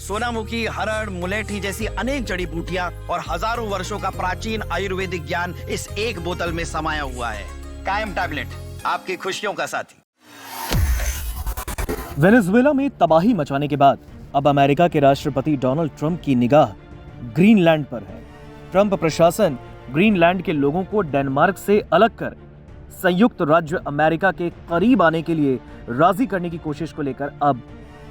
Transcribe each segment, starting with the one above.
सोनामुखी, हरड़, मुलेठी जैसी अनेक जड़ी बूटियां और हजारों वर्षों का प्राचीन आयुर्वेदिक ज्ञान इस एक बोतल में समाया हुआ है। कायम टैबलेट, आपकी खुशियों का साथी। वेनेजुएला में तबाही मचाने के बाद अब अमेरिका के राष्ट्रपति डोनाल्ड ट्रंप की निगाह ग्रीनलैंड पर है। ट्रंप प्रशासन ग्रीनलैंड के लोगों को डेनमार्क से अलग कर संयुक्त राज्य अमेरिका के करीब आने के लिए राजी करने की कोशिश को लेकर अब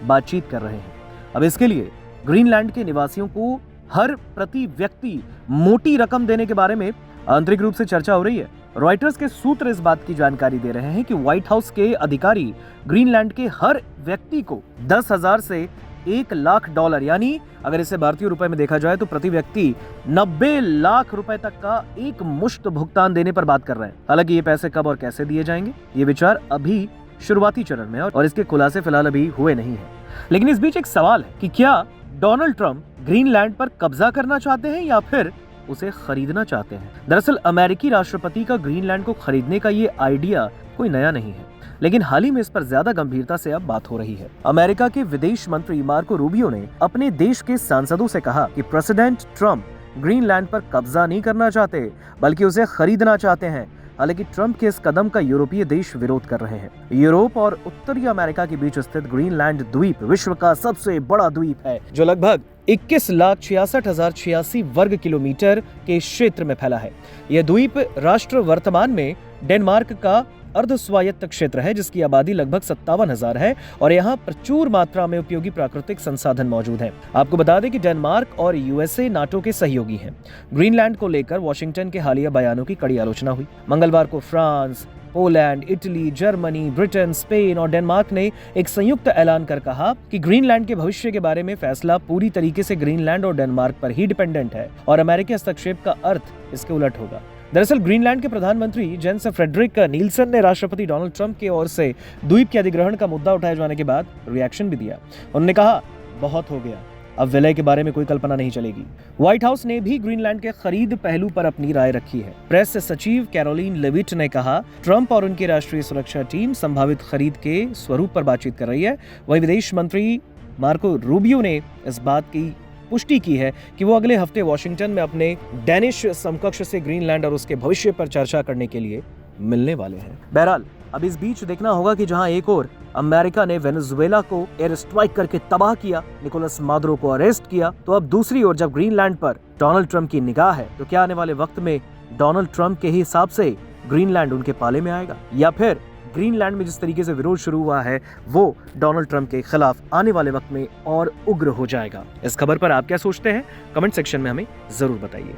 बातचीत कर रहे हैं। अब इसके लिए ग्रीनलैंड के निवासियों को हर प्रति व्यक्ति मोटी रकम देने के बारे में आंतरिक रूप से चर्चा हो रही है। रॉयटर्स के सूत्र इस बात की जानकारी दे रहे हैं कि व्हाइट हाउस के अधिकारी ग्रीनलैंड के हर व्यक्ति को 10,000 से $1,00,000 यानी अगर इसे भारतीय रुपए में देखा जाए तो प्रति व्यक्ति 90 लाख रुपए तक का एक मुश्त भुगतान देने पर बात कर रहे हैं। हालांकि ये पैसे कब और कैसे दिए जाएंगे, ये विचार अभी शुरुआती चरण में है और इसके खुलासे फिलहाल अभी हुए नहीं है। लेकिन इस बीच एक सवाल है कि क्या डोनाल्ड ट्रंप ग्रीनलैंड पर कब्जा करना चाहते हैं या फिर उसे खरीदना चाहते हैं। दरअसल अमेरिकी राष्ट्रपति का ग्रीनलैंड को खरीदने का ये आइडिया कोई नया नहीं है, लेकिन हाल ही में इस पर ज्यादा गंभीरता से अब बात हो रही है। अमेरिका के विदेश मंत्री मार्को रूबियो ने अपने देश के सांसदों से कहा कि प्रेसिडेंट ट्रंप ग्रीनलैंड पर कब्जा नहीं करना चाहते बल्कि उसे खरीदना चाहते हैं। हालांकि ट्रंप के इस कदम का यूरोपीय देश विरोध कर रहे हैं। यूरोप और उत्तरी अमेरिका के बीच स्थित ग्रीनलैंड द्वीप विश्व का सबसे बड़ा द्वीप है, जो लगभग 21,66,086 वर्ग किलोमीटर के क्षेत्र में फैला है। यह द्वीप राष्ट्र वर्तमान में डेनमार्क का अर्ध स्वायत्त क्षेत्र है, जिसकी आबादी लगभग 57,000 है और यहाँ प्रचुर मात्रा में उपयोगी प्राकृतिक संसाधन मौजूद हैं। आपको बता दें कि डेनमार्क और यूएसए नाटो के सहयोगी हैं। ग्रीनलैंड को लेकर वॉशिंगटन के हालिया बयानों की कड़ी आलोचना हुई। मंगलवार को France, Poland, Italy, Germany, Britain, Spain और डेनमार्क ने एक संयुक्त ऐलान कर कहा कि ग्रीनलैंड के भविष्य के बारे में फैसला पूरी तरीके से ग्रीनलैंड और डेनमार्क पर ही डिपेंडेंट है और अमेरिकी हस्तक्षेप का अर्थ इसके उलट होगा। दरअसल ग्रीनलैंड के प्रधानमंत्री जेन्स फ्रेडरिक नील्सन ने राष्ट्रपति डोनाल्ड ट्रंप की ओर से द्वीप के अधिग्रहण का मुद्दा उठाए जाने के बाद रिएक्शन भी दिया। उन्होंने कहा, बहुत हो गया, अब विलय के बारे में कोई कल्पना नहीं चलेगी। व्हाइट हाउस ने भी ग्रीनलैंड के खरीद पहलू पर अपनी राय रखी है। प्रेस सचिव कैरोलिन लेविट ने कहा, ट्रंप और उनकी राष्ट्रीय सुरक्षा टीम संभावित खरीद के स्वरूप पर बातचीत कर रही है। वहीं विदेश मंत्री मार्को रूबियो ने इस बात की पुष्टि की है कि वो अगले हफ्ते वॉशिंगटन में अपने डेनिश समकक्ष से ग्रीनलैंड और उसके भविष्य पर चर्चा करने के लिए मिलने वाले हैं। बहरहाल अब इस बीच देखना होगा कि जहां एक और अमेरिका ने वेनेजुएला को एयर स्ट्राइक करके तबाह किया, निकोलस मादुरो को अरेस्ट किया, तो अब दूसरी ओर जब ग्रीनलैंड पर डोनाल्ड ट्रंप की निगाह है, तो क्या आने वाले वक्त में डोनाल्ड ट्रंप के हिसाब से ग्रीनलैंड उनके पाले में आएगा या फिर ग्रीनलैंड में जिस तरीके से विरोध शुरू हुआ है वो डोनाल्ड ट्रंप के खिलाफ आने वाले वक्त में और उग्र हो जाएगा। इस खबर पर आप क्या सोचते हैं? कमेंट सेक्शन में हमें जरूर बताइए।